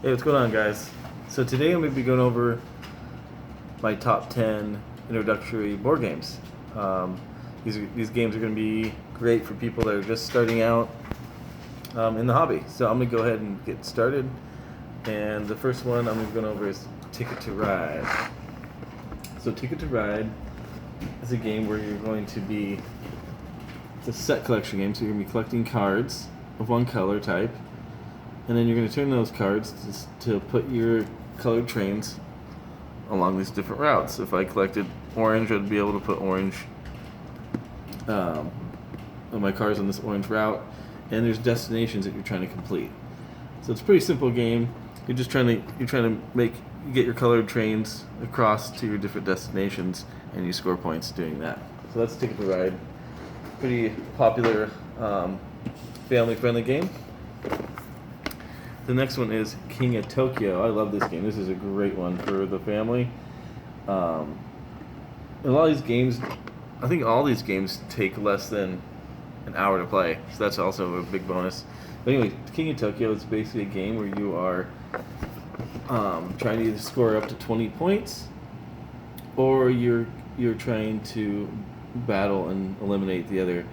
Hey, what's going on, guys? So today I'm going to be going over my top 10 introductory board games. These games are going to be great for people that are just starting out in the hobby. So I'm going to go ahead and get started. And the first one I'm going to go over is Ticket to Ride. So Ticket to Ride is a game where you're going to be, it's a set collection game, so you're going to be collecting cards of one color type. And then you're going to turn those cards to put your colored trains along these different routes. If I collected orange, I'd be able to put orange on my cars on this orange route. And there's destinations that you're trying to complete. So it's a pretty simple game. You're trying to get your colored trains across to your different destinations, and you score points doing that. So that's Ticket to Ride. Pretty popular, family-friendly game. The next one is King of Tokyo. I love this game. This is a great one for the family. A lot of these games, I think all these games take less than an hour to play, so that's also a big bonus. But anyway, King of Tokyo is basically a game where you are trying to either score up to 20 points, or you're trying to battle and eliminate the other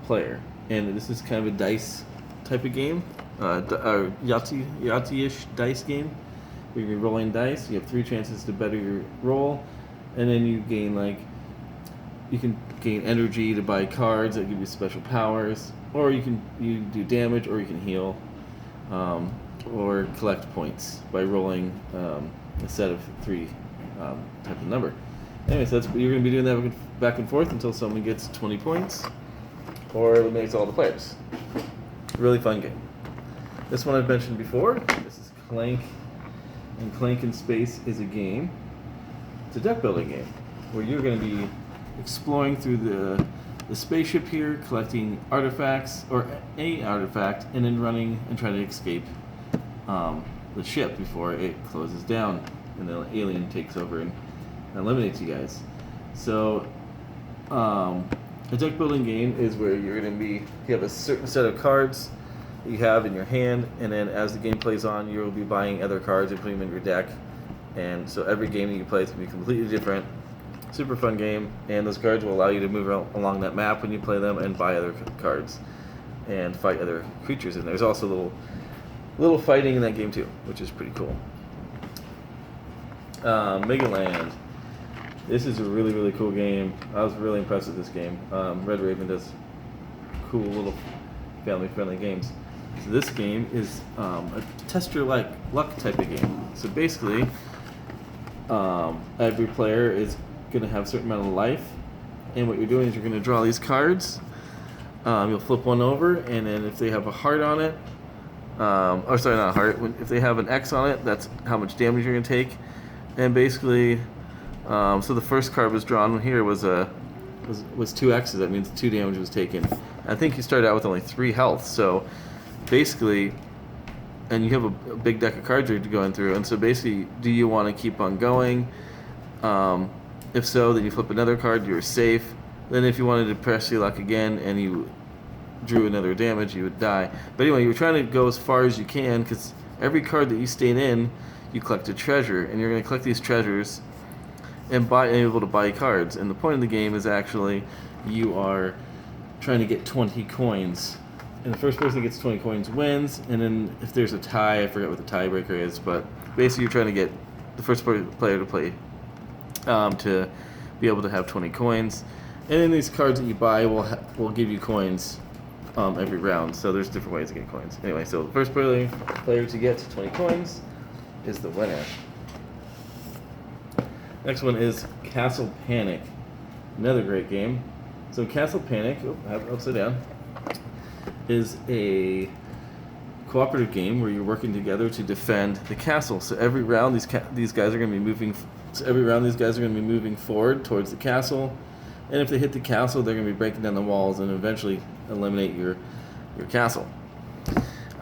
player. And this is kind of a dice type of game. Yahtzee-ish dice game where you're rolling dice. You have 3 chances to better your roll, and then you can gain energy to buy cards that give you special powers, or you do damage, or you can heal, or collect points by rolling a set of 3 type of number. Anyway, so you're going to be doing that back and forth until someone gets 20 points or eliminates all the players. Really fun game. This one I've mentioned before. This is Clank, and Clank in Space is a game. It's a deck building game where you're going to be exploring through the spaceship here, collecting artifacts or a artifact, and then running and trying to escape the ship before it closes down and the alien takes over and eliminates you guys. So a deck building game is where you have a certain set of cards that you have in your hand, and then as the game plays on, you will be buying other cards and putting them in your deck. And so every game that you play is going to be completely different. Super fun game, and those cards will allow you to move along that map when you play them and buy other cards and fight other creatures. And there's also little fighting in that game too, which is pretty cool. Mega Land. This is a really, really cool game. I was really impressed with this game. Red Raven does cool little family-friendly games. So this game is a test your luck type of game. So basically, every player is going to have a certain amount of life, and what you're doing is you're going to draw these cards. You'll flip one over, and then if they have a heart on it, or sorry, not a heart. If they have an X on it, that's how much damage you're going to take. And basically, so the first card was drawn here was 2 X's. That means 2 damage was taken. I think you started out with only 3 health. So basically, and you have a big deck of cards you're going through. And so basically, do you want to keep on going? If so, then you flip another card. You're safe. Then if you wanted to press your luck again and you drew another damage, you would die. But anyway, you're trying to go as far as you can, because every card that you stayed in, you collect a treasure, and you're going to collect these treasures and be able to buy cards. And the point of the game is actually you are trying to get 20 coins. And the first person that gets 20 coins wins. And then if there's a tie, I forget what the tiebreaker is, but basically you're trying to get the first player to play to be able to have 20 coins. And then these cards that you buy will give you coins every round. So there's different ways to get coins. Anyway, so the first player to get 20 coins is the winner. Next one is Castle Panic. Another great game. So Castle Panic, I have it upside down, is a cooperative game where you're working together to defend the castle. So every round these guys are going to be moving. So every round these guys are going to be moving forward towards the castle, and if they hit the castle, they're going to be breaking down the walls and eventually eliminate your castle.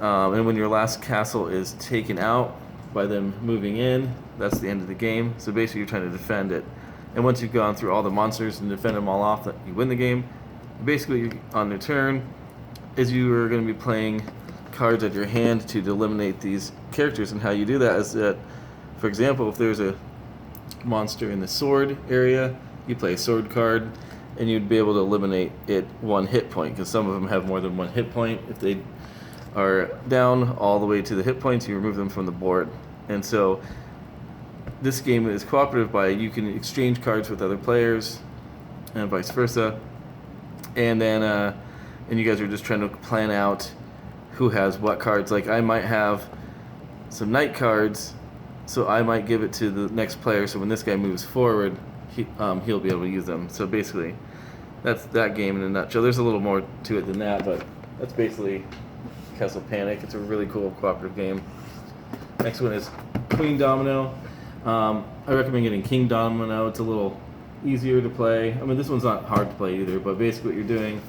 And when your last castle is taken out by them moving in, that's the end of the game. So basically you're trying to defend it. And once you've gone through all the monsters and defend them all off, you win the game. Basically, on your turn, is you are going to be playing cards at your hand to eliminate these characters. And how you do that is that, for example, if there's a monster in the sword area, you play a sword card, and you'd be able to eliminate it 1 hit point, because some of them have more than 1 hit point. If they are down all the way to the hit points, you remove them from the board. And so this game is cooperative by you can exchange cards with other players and vice versa. And then and you guys are just trying to plan out who has what cards. Like I might have some knight cards, so I might give it to the next player, so when this guy moves forward, he'll be able to use them. So basically, that's that game in a nutshell. There's a little more to it than that, but that's basically Castle Panic. It's a really cool cooperative game. Next one is Queen Domino. I recommend getting King Domino. It's a little easier to play. I mean, this one's not hard to play either, but basically what you're doing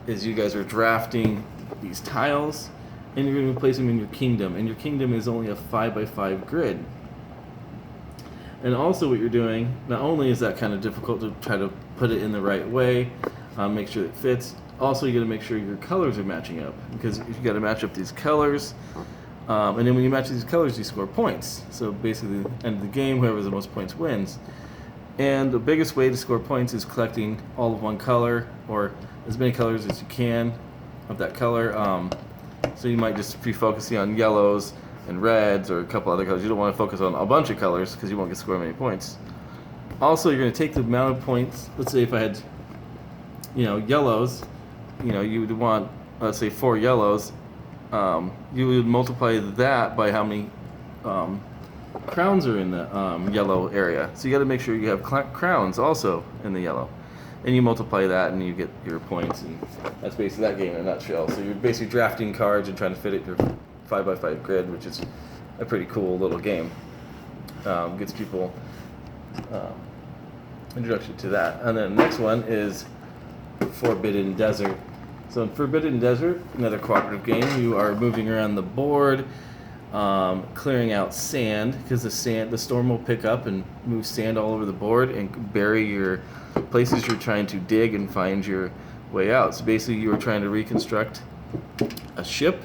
is you guys are drafting these tiles, and you're going to place them in your kingdom. And your kingdom is only a 5x5 grid. And also what you're doing, not only is that kind of difficult to try to put it in the right way, make sure it fits, also you got to make sure your colors are matching up, because you got to match up these colors. And then when you match these colors, you score points. So basically, at the end of the game, whoever has the most points wins. And the biggest way to score points is collecting all of one color, or as many colors as you can of that color. So you might just be focusing on yellows and reds or a couple other colors. You don't want to focus on a bunch of colors because you won't get score many points. Also, you're going to take the amount of points. Let's say if I had, yellows, you would want, let's say 4 yellows. You would multiply that by how many crowns are in the yellow area. So you got to make sure you have crowns also in the yellow. And you multiply that and you get your points. And that's basically that game in a nutshell. So you're basically drafting cards and trying to fit it in your 5x5 grid, which is a pretty cool little game. Gets people introduction to that. And then the next one is Forbidden Desert. So in Forbidden Desert, another cooperative game, you are moving around the board, clearing out sand, because the storm will pick up and move sand all over the board and bury your places you're trying to dig and find your way out. So basically you are trying to reconstruct a ship,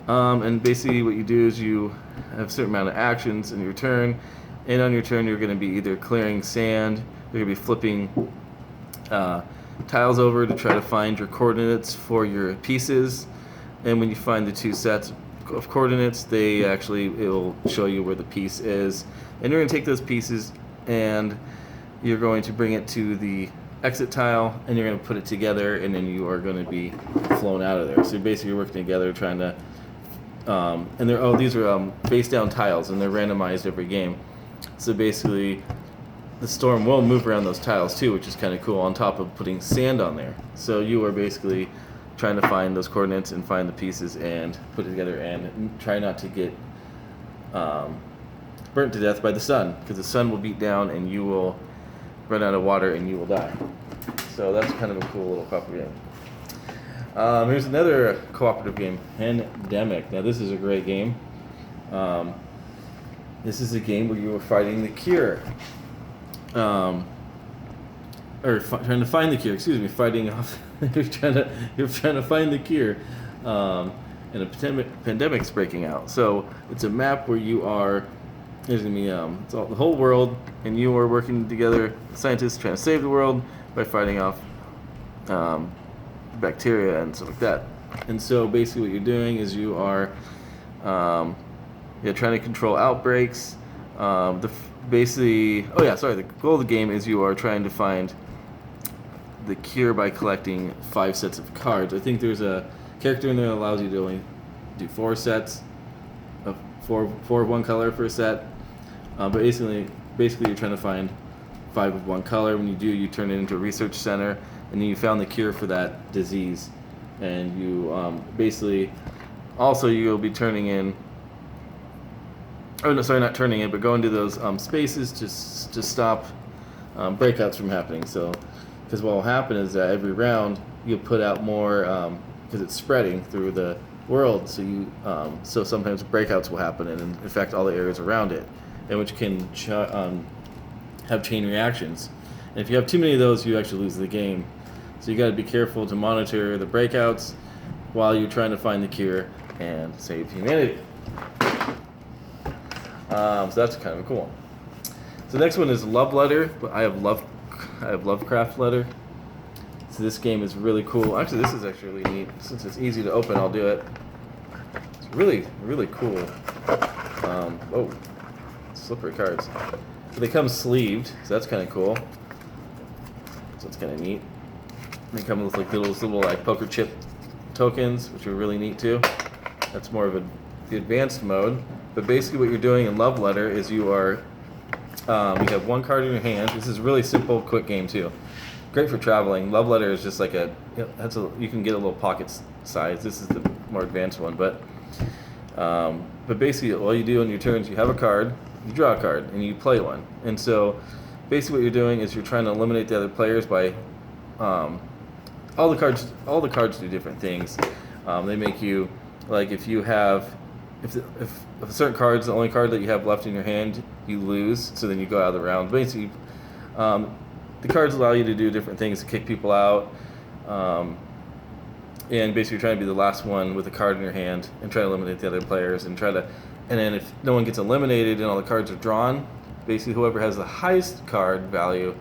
and basically what you do is you have a certain amount of actions in your turn, and on your turn you're going to be either clearing sand, you're going to be flipping tiles over to try to find your coordinates for your pieces, and when you find the 2 sets of coordinates, it will show you where the piece is, and you're going to take those pieces and you're going to bring it to the exit tile, and you're going to put it together, and then you are going to be flown out of there. So basically you're working together trying to these are face down tiles, and they're randomized every game. So basically the storm will move around those tiles too, which is kind of cool, on top of putting sand on there. So you are basically trying to find those coordinates and find the pieces and put it together, and try not to get burnt to death by the sun, because the sun will beat down and you will run out of water and you will die. So that's kind of a cool little cooperative game. Here's another cooperative game, Demmick. Now this is a great game. This is a game where you are fighting the cure. Trying to find the cure. Excuse me, fighting off. you're trying to find the cure, and a pandemic's breaking out. So it's a map where you are. There's gonna be it's all the whole world, and you are working together, scientists trying to save the world by fighting off bacteria and stuff like that. And so basically, what you're doing is you are trying to control outbreaks. The goal of the game is you are trying to find the cure by collecting 5 sets of cards. I think there's a character in there that allows you to only do 4 sets of 4 of one color per set. But basically you're trying to find 5 of one color. When you do, you turn it into a research center, and then you found the cure for that disease. And you you'll be turning in. Oh no, sorry, not turning in, but go into those spaces to stop breakouts from happening. So, because what will happen is that every round you'll put out more, because it's spreading through the world. So so sometimes breakouts will happen and infect all the areas around it, and which can have chain reactions. And if you have too many of those, you actually lose the game. So you got to be careful to monitor the breakouts while you're trying to find the cure, and save humanity. So that's kind of cool. So the next one is Love Letter. I have Lovecraft Letter. So this game is really cool. Actually, this is actually really neat. Since it's easy to open, I'll do it. It's really, really cool. Oh, slippery cards. So they come sleeved, so that's kind of cool. So it's kind of neat. They come with like little like poker chip tokens, which are really neat too. That's more of the advanced mode. But basically, what you're doing in Love Letter is you have one card in your hand. This is a really simple, quick game too. Great for traveling. Love Letter is just like you can get a little pocket size. This is the more advanced one, but basically all you do on your turns, you have a card, you draw a card, and you play one. And so basically what you're doing is you're trying to eliminate the other players by all the cards do different things. They make you, like, if a certain card is the only card that you have left in your hand, you lose, so then you go out of the round. Basically, the cards allow you to do different things to kick people out, and basically you're trying to be the last one with a card in your hand and try to eliminate the other players and then if no one gets eliminated and all the cards are drawn, basically whoever has the highest card value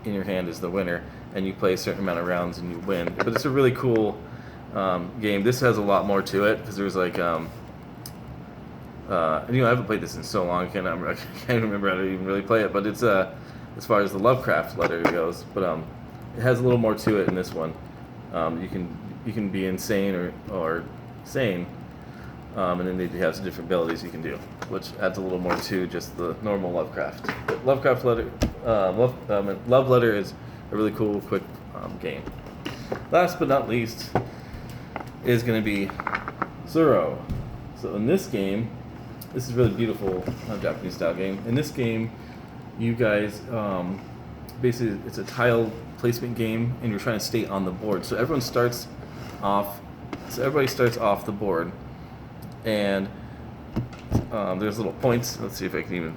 in your hand is the winner, and you play a certain amount of rounds and you win. But it's a really cool game. This has a lot more to it because there's like I haven't played this in so long. I can't remember how to even really play it. But it's as far as the Lovecraft Letter goes. But it has a little more to it in this one. You can be insane or sane, and then they have some different abilities you can do, which adds a little more to just the normal Lovecraft. But Lovecraft Letter, Love Letter is a really cool, quick game. Last but not least is going to be Zero. So in this game, this is really beautiful Japanese style game. In this game, you guys basically it's a tile placement game, and you're trying to stay on the board. So everybody starts off the board, and there's little points. Let's see if I can even.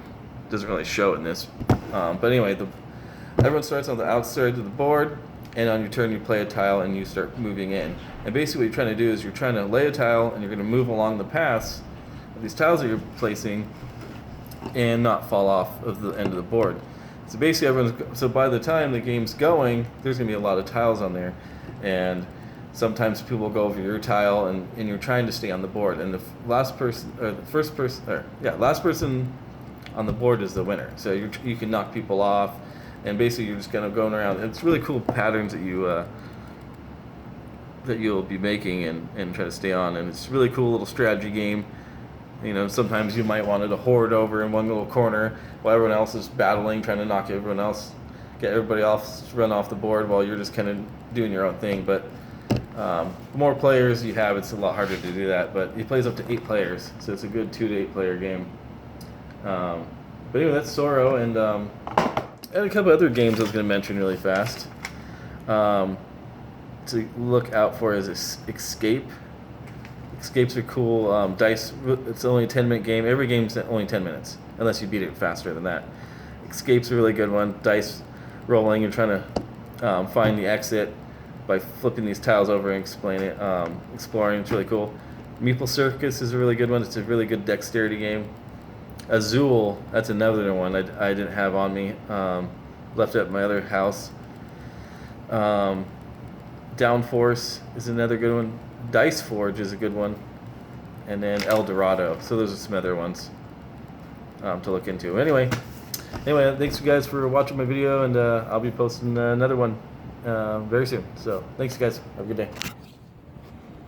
Doesn't really show it in this, but anyway, everyone starts on the outside of the board, and on your turn you play a tile and you start moving in. And basically what you're trying to do is you're trying to lay a tile, and you're going to move along the paths of these tiles that you're placing, and not fall off of the end of the board. So basically so by the time the game's going, there's going to be a lot of tiles on there, and sometimes people will go over your tile, and you're trying to stay on the board, and the last person on the board is the winner. So you can knock people off, and basically you're just kind of going around. It's really cool patterns that you'll be making and try to stay on, and it's a really cool little strategy game. Sometimes you might want to hoard over in one little corner while everyone else is battling, trying to knock everyone else, get everybody else run off the board while you're just kind of doing your own thing. But the more players you have, it's a lot harder to do that. But it plays up to 8 players, so it's a good 2 to 8 player game. But anyway, that's Sorrow, and a couple other games I was going to mention really fast. To look out for is Escape. Escapes are cool. Dice. It's only a 10-minute game. Every game's only 10 minutes, unless you beat it faster than that. Escape's a really good one. Dice rolling. You're trying to find the exit by flipping these tiles over and exploring. It's really cool. Meeple Circus is a really good one. It's a really good dexterity game. Azul, that's another one I didn't have on me. Left it at my other house. Downforce is another good one. Dice Forge is a good one. And then El Dorado. So those are some other ones to look into. Anyway, thanks you guys for watching my video, and I'll be posting another one very soon. So thanks guys. Have a good day.